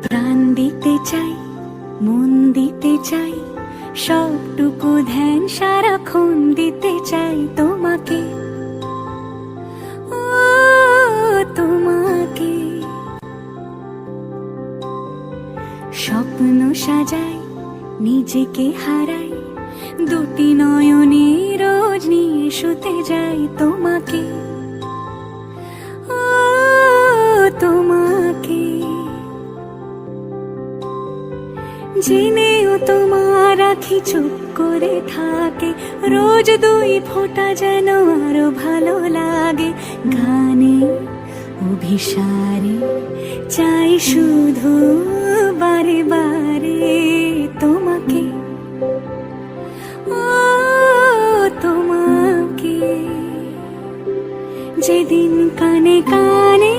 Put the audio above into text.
প্রাণ দিতে চাই, মন দিতে চাই, সবটুকু ধ্যান সারাক্ষণ দিতে চাই তোমাকে, ও তোমাকে। স্বপ্ন সাজাই, নিজেকে হারাই, দুটি নয়নে রোজ নিয়ে শুতে যাই তোমাকে, ও তোমাকে। জেনেও তোমার আখি চুপ করে থাকে, রোজ দুই ফোঁটা যেন আরো ভালো লাগে। গানে অভিসারে চাই শুধু বারে বারে তোমাকে, ও তোমাকে। যেদিন কানে কানে